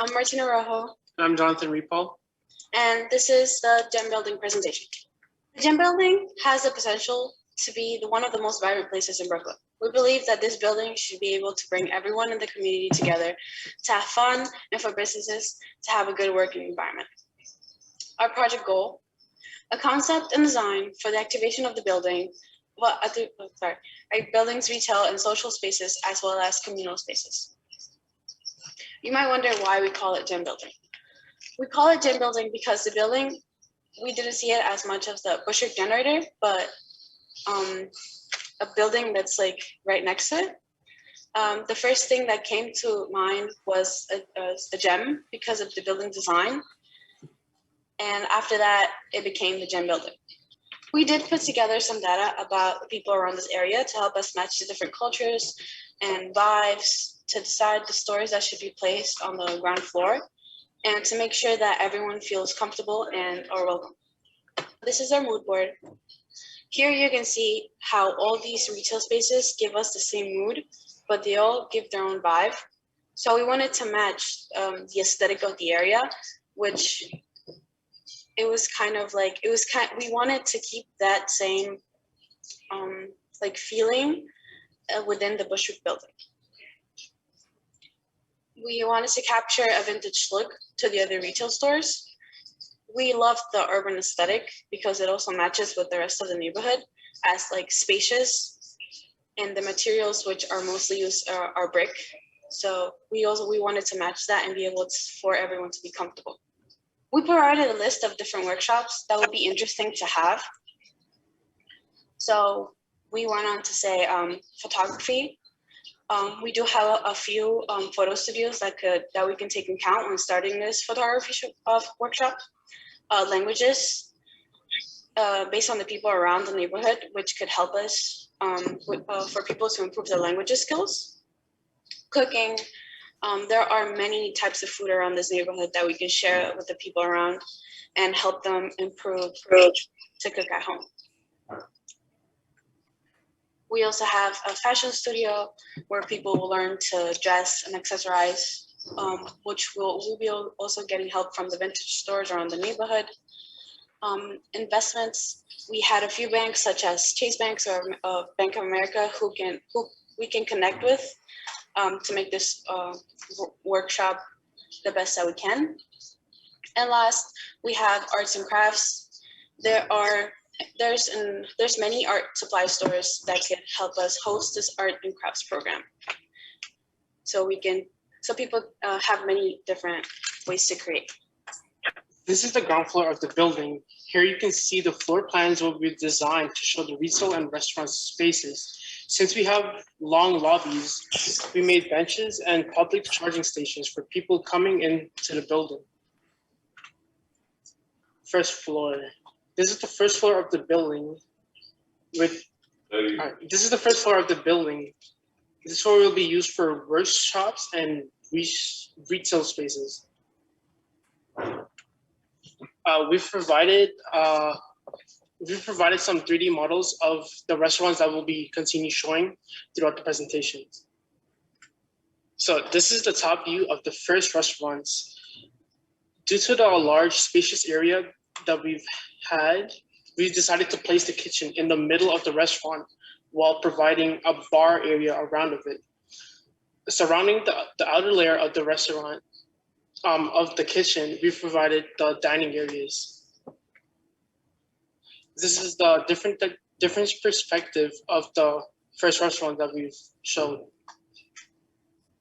I'm Martina Rojo. I'm Johnaton Repaul. And this is the gem building presentation. The gem building has the potential to be one of the most vibrant places in Brooklyn. We believe that this building should be able to bring everyone in the community together to have fun and for businesses to have a good working environment. Our project goal, a concept and design for the activation of the building, buildings, retail, and social spaces, as well as communal spaces. You might wonder why we call it gem building. We call it gem building because the building, we didn't see it as much as the Bushwick Generator, but a building that's like right next to it. The first thing that came to mind was a gem because of the building design. And after that, it became the gem building. We did put together some data about the people around this area to help us match the different cultures and vibes to decide the stores that should be placed on the ground floor and to make sure that everyone feels comfortable and are welcome. This is our mood board. Here you can see how all these retail spaces give us the same mood, but they all give their own vibe. So we wanted to match the aesthetic of the area, which it was kind of like, we wanted to keep that same like feeling within the Bushwick building. We wanted to capture a vintage look to the other retail stores. We love the urban aesthetic because it also matches with the rest of the neighborhood as like spacious, and the materials which are mostly used are brick. So we wanted to match that and be able for everyone to be comfortable. We provided a list of different workshops that would be interesting to have. So we went on to say photography. We do have a few photo studios that we can take into account when starting this photography workshop. Languages, based on the people around the neighborhood, which could help us for people to improve their languages skills. Cooking. There are many types of food around this neighborhood that we can share with the people around and help them improve to cook at home. We also have a fashion studio where people will learn to dress and accessorize, which we'll be also getting help from the vintage stores around the neighborhood. Investments, we had a few banks such as Chase Banks or Bank of America who we can connect with to make this workshop the best that we can. And last, we have arts and crafts. There's many art supply stores that can help us host this art and crafts program. So people have many different ways to create. This is the ground floor of the building. Here you can see the floor plans will be designed to show the retail and restaurant spaces. Since we have long lobbies, we made benches and public charging stations for people coming into the building. First floor. This is the first floor of the building. This is the first floor of the building. This floor will be used for workshops and retail spaces. We've provided some 3D models of the restaurants that will be continue showing throughout the presentations. So this is the top view of the first restaurants. Due to the large spacious area that we've decided to place the kitchen in the middle of the restaurant while providing a bar area around of it. Surrounding the outer layer of the restaurant, of the kitchen, we've provided the dining areas. This is the different perspective of the first restaurant that we've shown.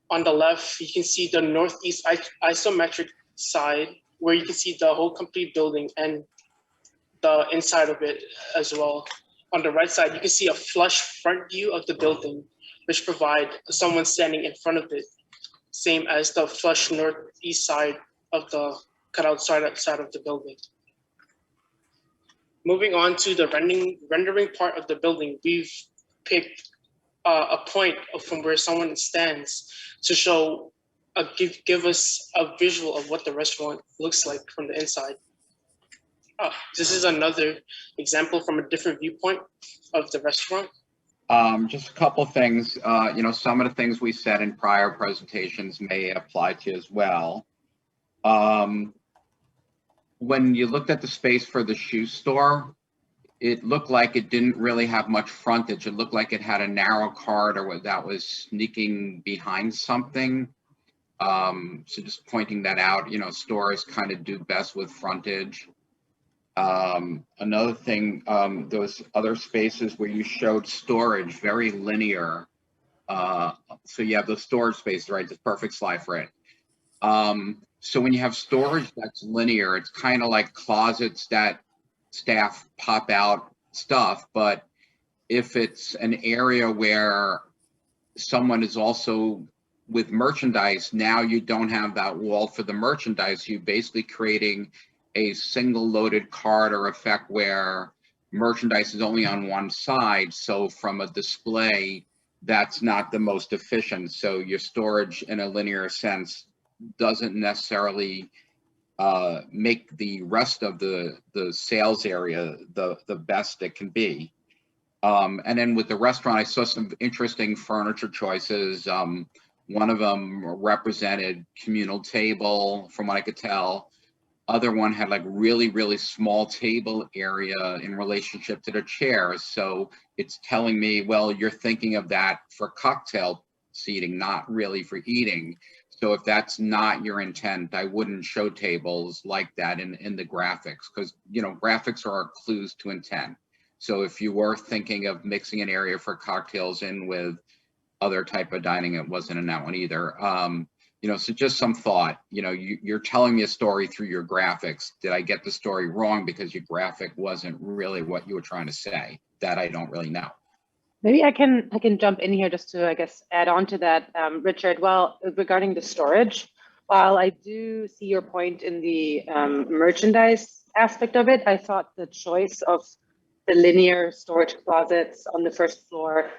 On the left, you can see the northeast isometric side where you can see the whole complete building and the inside of it as well. On the right side, you can see a flush front view of the building, which provide someone standing in front of it, same as the flush northeast side of the cutout side of the building. Moving on to the rendering part of the building, we've picked a point from where someone stands to show, give us a visual of what the restaurant looks like from the inside. This is another example from a different viewpoint of the restaurant. Just a couple things. Some of the things we said in prior presentations may apply to you as well. When you looked at the space for the shoe store, it looked like it didn't really have much frontage. It looked like it had a narrow corridor that was sneaking behind something. So just pointing that out, you know, stores kind of do best with frontage. Another thing, those other spaces where you showed storage, very linear. So you have the storage space, right? The perfect slide for it. So when you have storage that's linear, it's kind of like closets that staff pop out stuff. But if it's an area where someone is also with merchandise, now you don't have that wall for the merchandise. You're basically creating a single loaded corridor effect where merchandise is only on one side. So from a display, that's not the most efficient. So your storage in a linear sense doesn't necessarily make the rest of the sales area the best it can be. And then with the restaurant, I saw some interesting furniture choices. One of them represented communal table, from what I could tell. Other one had like really small table area in relationship to the chairs. So it's telling me, well, you're thinking of that for cocktail seating, not really for eating. So if that's not your intent, I wouldn't show tables like that in the graphics, because, you know, graphics are clues to intent. So if you were thinking of mixing an area for cocktails in with other type of dining, it wasn't in that one either. You know, so just some thought, you know, you're telling me a story through your graphics. Did I get the story wrong because your graphic wasn't really what you were trying to say? That I don't really know. Maybe I can jump in here just to, I guess, add on to that, Richard. Well, regarding the storage, while I do see your point in the merchandise aspect of it, I thought the choice of the linear storage closets on the first floor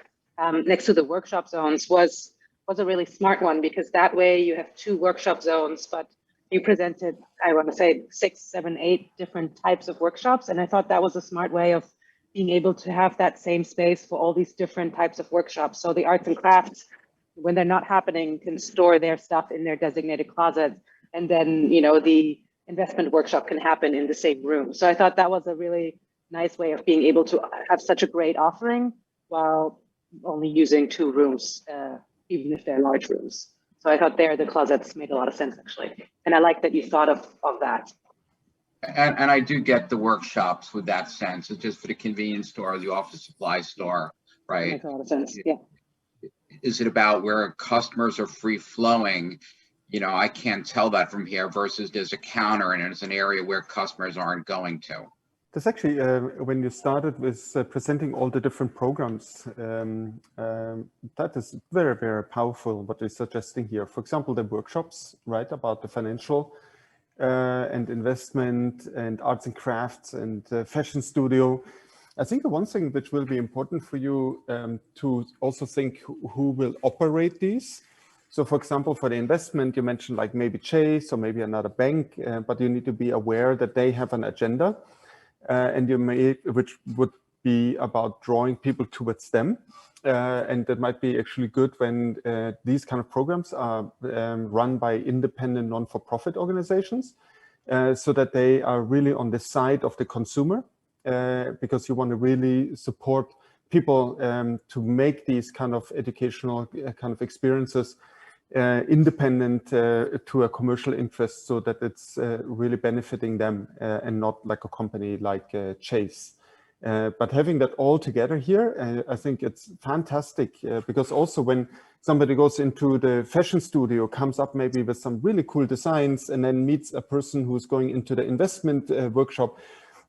next to the workshop zones was a really smart one, because that way you have 2 workshop zones, but you presented, I want to say 6, 7, 8 different types of workshops. And I thought that was a smart way of being able to have that same space for all these different types of workshops. So the arts and crafts, when they're not happening, can store their stuff in their designated closet. And then, you know, the investment workshop can happen in the same room. So I thought that was a really nice way of being able to have such a great offering while only using 2 rooms, even if they're large rooms. So I thought the closets made a lot of sense, actually. And I like that you thought of that. And I do get the workshops with that sense. It's just for the convenience store, the office supply store, right? Makes a lot of sense, yeah. Is it about where customers are free flowing? You know, I can't tell that from here versus there's a counter and it's an area where customers aren't going to. That's actually, when you started with presenting all the different programs, that is very powerful, what you're suggesting here. For example, the workshops, right, about the financial and investment and arts and crafts and fashion studio. I think the one thing which will be important for you to also think who will operate these. So for example, for the investment, you mentioned like maybe Chase or maybe another bank, but you need to be aware that they have an agenda. And you may, which would be about drawing people towards them. And that might be actually good when these kind of programs are run by independent non-for-profit organizations, so that they are really on the side of the consumer, because you want to really support people to make these kind of educational kind of experiences independent to a commercial interest, so that it's really benefiting them and not like a company like Chase. But having that all together here, I think it's fantastic, because also when somebody goes into the fashion studio, comes up maybe with some really cool designs, and then meets a person who's going into the investment workshop,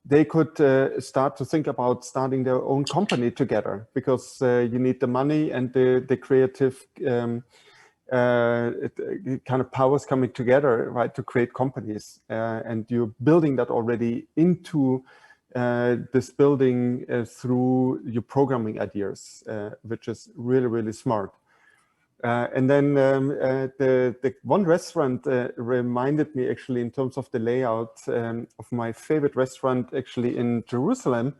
they could start to think about starting their own company together, because you need the money and the creative kind of powers coming together, right, to create companies. And you're building that already into this building through your programming ideas, which is really smart. And then the one restaurant reminded me actually in terms of the layout of my favorite restaurant actually in Jerusalem,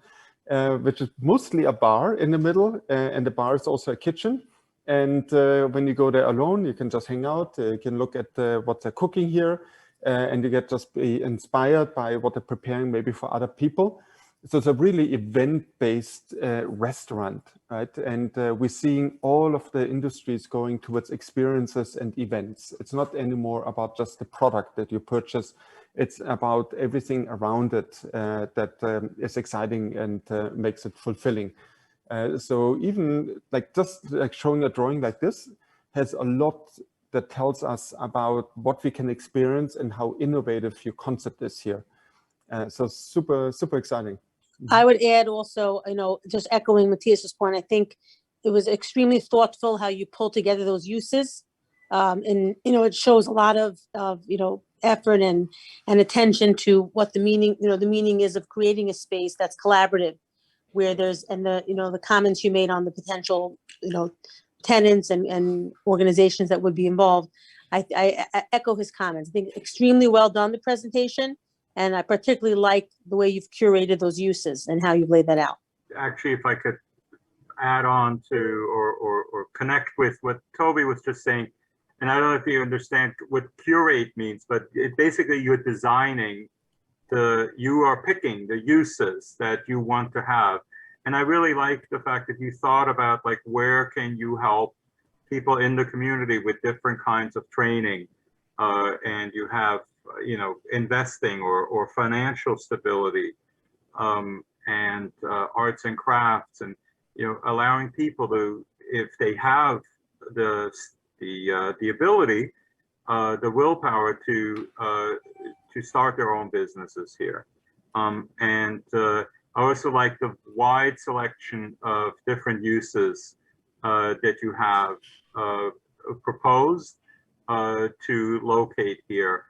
which is mostly a bar in the middle, and the bar is also a kitchen. And when you go there alone, you can just hang out, you can look at what they're cooking here. and you get just be inspired by what they're preparing maybe for other people. So it's a really event-based restaurant, right? And we're seeing all of the industries going towards experiences and events. It's not anymore about just the product that you purchase. It's about everything around it that is exciting and makes it fulfilling. So even like just like showing a drawing like this has a lot that tells us about what we can experience and how innovative your concept is here. So super, super exciting. I would add also, just echoing Matthias's point, I think it was extremely thoughtful how you pulled together those uses. And, it shows a lot of effort and attention to what the meaning is of creating a space that's collaborative, where there's, and the comments you made on the potential, tenants and organizations that would be involved. I echo his comments. I think extremely well done, the presentation. And I particularly like the way you've curated those uses and how you've laid that out. Actually, if I could add on to or connect with what Toby was just saying, and I don't know if you understand what curate means, but it basically you're designing you are picking the uses that you want to have. And I really like the fact that you thought about like, where can you help people in the community with different kinds of training, and you have investing or financial stability, and arts and crafts, and allowing people to, if they have the ability, the willpower to start their own businesses here. And I also like the wide selection of different uses that you have proposed to locate here.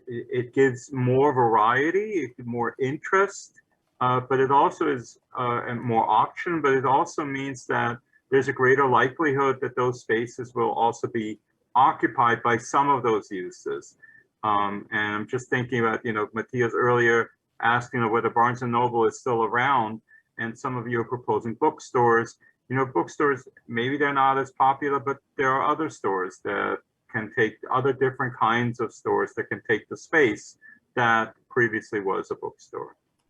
It gives more variety, more interest, but it also is and more option, but it also means that there's a greater likelihood that those spaces will also be occupied by some of those uses. And I'm just thinking about, Matthias earlier asking whether Barnes & Noble is still around, and some of you are proposing bookstores. Bookstores, maybe they're not as popular, but there are other stores that can take other different kinds of stores that can take the space that previously was a bookstore.